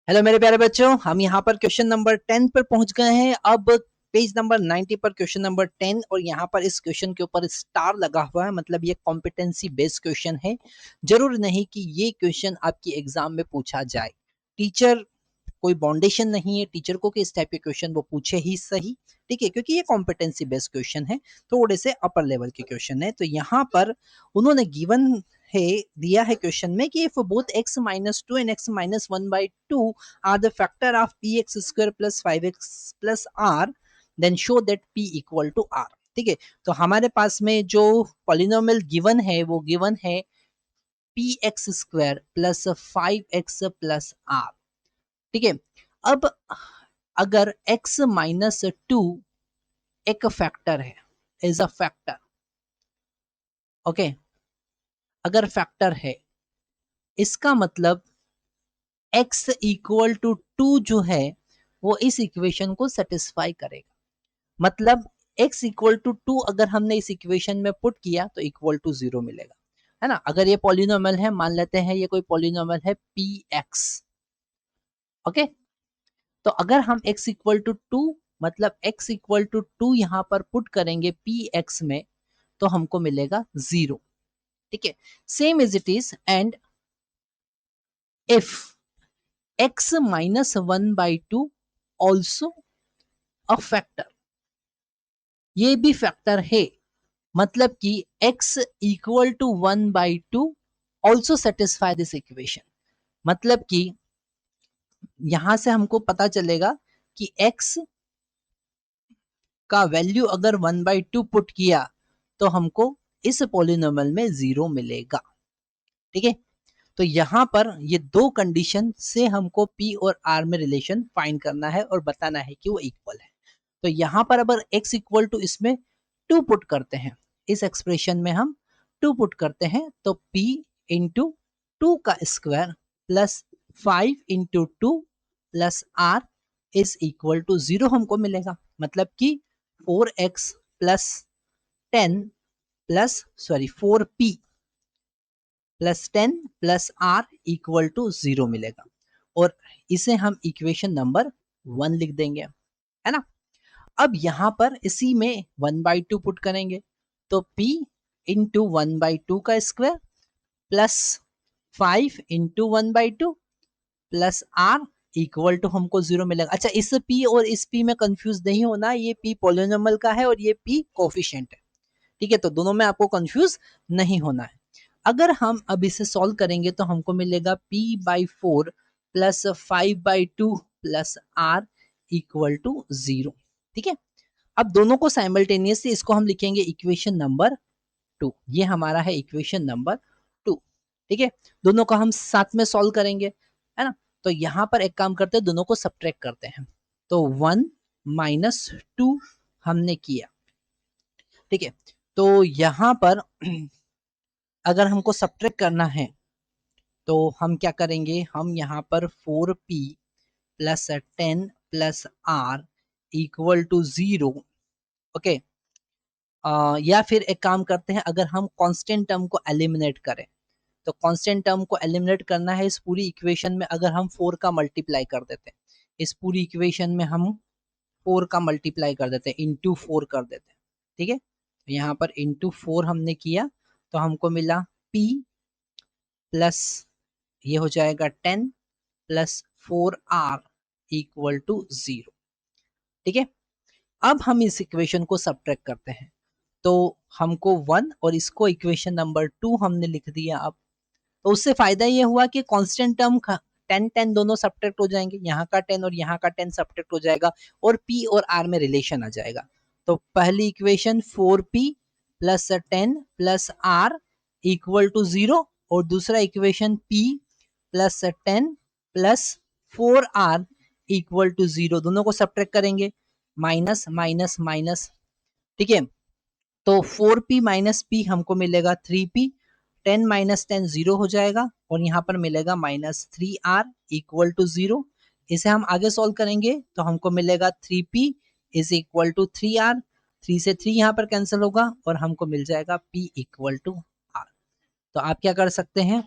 Hello मेरे प्यारे बच्चों, हम यहाँ पर क्वेश्चन नंबर 10 पर पहुंच गए हैं। अब पेज नंबर 90 पर क्वेश्चन नंबर 10 और यहाँ पर इस क्वेश्चन के ऊपर स्टार लगा हुआ है, मतलब ये कॉम्पिटेंसी बेस्ड क्वेश्चन है। जरूर नहीं कि ये क्वेश्चन आपकी एग्जाम में पूछा जाए। टीचर कोई बाउंडेशन नहीं है टीचर को कि इस टाइप के क्वेश्चन वो पूछे ही सही, ठीक है, क्योंकि ये कॉम्पिटेंसी बेस्ड क्वेश्चन है, थोड़े से अपर लेवल के क्वेश्चन है। तो यहाँ पर उन्होंने गिवन है, दिया है क्वेश्चन में कि if both x minus two and x minus one by two are the factor of p x square plus 5x plus r, then show that p equal to r। ठीक है, तो हमारे पास में जो पॉलिनोमियल गिवन है वो given है p x square plus 5x plus r. ठीक है, अब अगर x माइनस टू एक फैक्टर है, इज अ फैक्टर, ओके, अगर फैक्टर है इसका मतलब x इक्वल टू 2 जो है वो इस इक्वेशन को सेटिस्फाई करेगा। मतलब x इक्वल टू 2 अगर हमने इस इक्वेशन में पुट किया तो इक्वल टू 0 मिलेगा, है ना। अगर ये पॉलिनोमियल है, मान लेते हैं ये कोई पॉलिनोमियल है px, ओके, तो अगर हम x इक्वल टू 2 मतलब x इक्वल टू 2 यहां पर पुट करेंगे px में तो हमको मिलेगा 0। ठीक है, same as it is and if x minus 1 by 2 also a factor, ये भी फैक्टर है, मतलब कि x equal to 1 by 2 also satisfy this equation. मतलब कि यहां से हमको पता चलेगा कि x का वैल्यू अगर 1 बाई 2 पुट किया तो हमको इस पॉलिनोमियल में 0 मिलेगा। ठीक है, तो यहां पर ये दो कंडीशन से हमको p और r में रिलेशन फाइंड करना है और बताना है कि वो इक्वल है। तो यहां पर अगर x इक्वल टू इसमें 2 पुट करते हैं, इस एक्सप्रेशन में हम 2 पुट करते हैं तो p इंटू 2 का square plus 5 into 2 plus r is equal to 0 हमको मिलेगा। मतलब कि 4x plus 10 plus 4p plus 10 plus r equal to 0 मिलेगा और इसे हम इक्वेशन नंबर 1 लिख देंगे, है ना। अब यहां पर इसी में 1 बाई 2 पुट करेंगे तो p इंटू 1 बाई 2 का square plus 5 into 1 by 2 plus r equal to हमको 0 मिलेगा। अच्छा, इस p और इस p में कंफ्यूज नहीं होना, ये p पॉलिनोमियल का है और ये p कोफिशिएंट है। ठीक है, तो दोनों में आपको कंफ्यूज नहीं होना है। अगर हम अब इसे सॉल्व करेंगे तो हमको मिलेगा p by 4 plus 5 by 2 plus r equal to 0। ठीक है, अब दोनों को साइमल्टेनियसली इसको हम लिखेंगे इक्वेशन नंबर 2। ये हमारा है इक्वेशन नंबर 2। ठीक है, दोनों को हम साथ में सॉल्व करेंगे, है ना। तो यहां पर एक काम करते हैं, दोनों को सब्ट्रैक्ट करते हैं। तो 1 माइनस 2 हमने किया। ठीक है, तो यहां पर अगर हमको सब्ट्रैक्ट करना है तो हम क्या करेंगे, हम यहाँ पर 4p plus 10 plus r equal to 0, okay. या फिर एक काम करते हैं, अगर हम कांस्टेंट टर्म को एलिमिनेट करें तो कांस्टेंट टर्म को एलिमिनेट करना है इस पूरी इक्वेशन में, अगर हम 4 का मल्टीप्लाई कर देते हैं, इस पूरी इक्वेशन में हम 4 का मल्टीप्लाई कर देते हैं, इंटू 4 कर देते हैं। ठीक है, यहाँ पर इंटू 4 हमने किया तो हमको मिला p प्लस ये हो जाएगा 10 प्लस 4r इक्वल टू 0। ठीक है, अब हम इस इक्वेशन को सब्ट्रैक्ट करते हैं तो हमको 1 और इसको इक्वेशन नंबर 2 हमने लिख दिया। अब तो उससे फायदा ये हुआ कि कांस्टेंट टर्म 10 10 दोनों सब्ट्रैक्ट हो जाएंगे, यहाँ का 10 और यहाँ का 10 सब्ट्रैक्ट हो जाएगा और p और r में रिलेशन आ जाएगा। तो पहली equation 4p plus 10 plus r equal to 0 और दूसरा equation p plus 10 plus 4r equal to 0, दोनों को सब्ट्रैक्ट करेंगे, माइनस माइनस माइनस। ठीक है, तो 4p माइनस p हमको मिलेगा 3p, 10 माइनस 10 0 हो जाएगा और यहाँ पर मिलेगा माइनस 3r इक्वल टू 0। इसे हम आगे सॉल्व करेंगे तो हमको मिलेगा 3p is equal to 3r, 3 से 3 यहाँ पर कैंसिल होगा और हमको मिल जाएगा p इक्वल टू r। तो आप क्या कर सकते हैं,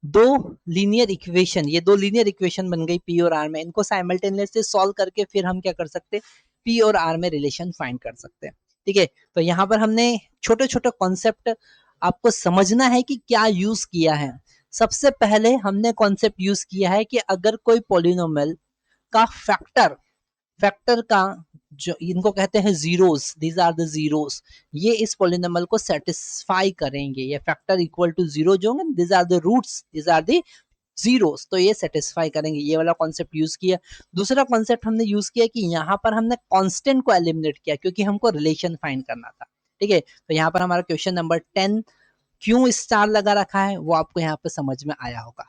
दो लीनियर इक्वेशन, ये दो लीनियर इक्वेशन बन गई पी और आर में, इनको साइमल्टेनियसली सॉल्व करके फिर हम क्या कर सकते हैं, पी और आर में रिलेशन फाइंड कर सकते हैं। ठीक है, तो यहाँ पर हमने छोटे छोटे कॉन्सेप्ट आपको समझना है कि क्या यूज किया है। सबसे पहले हमने कॉन्सेप्ट यूज किया है कि अगर कोई पॉलिनोमियल का फैक्टर, फैक्टर का जो इनको कहते हैं zeros, these are the zeros, ये इस पॉलिनोमियल को सेटिस्फाई करेंगे, ये फैक्टर इक्वल टू जीरो जो होंगे, these are the roots, these are the zeros, तो ये सेटिस्फाई करेंगे, ये वाला कॉन्सेप्ट यूज किया। दूसरा कॉन्सेप्ट हमने यूज किया कि यहाँ पर हमने कांस्टेंट को एलिमिनेट किया क्योंकि हमको रिलेशन फाइंड करना था। ठीक है, तो यहाँ पर हमारा क्वेश्चन नंबर 10 क्यों स्टार लगा रखा है वो आपको यहाँ पे समझ में आया होगा।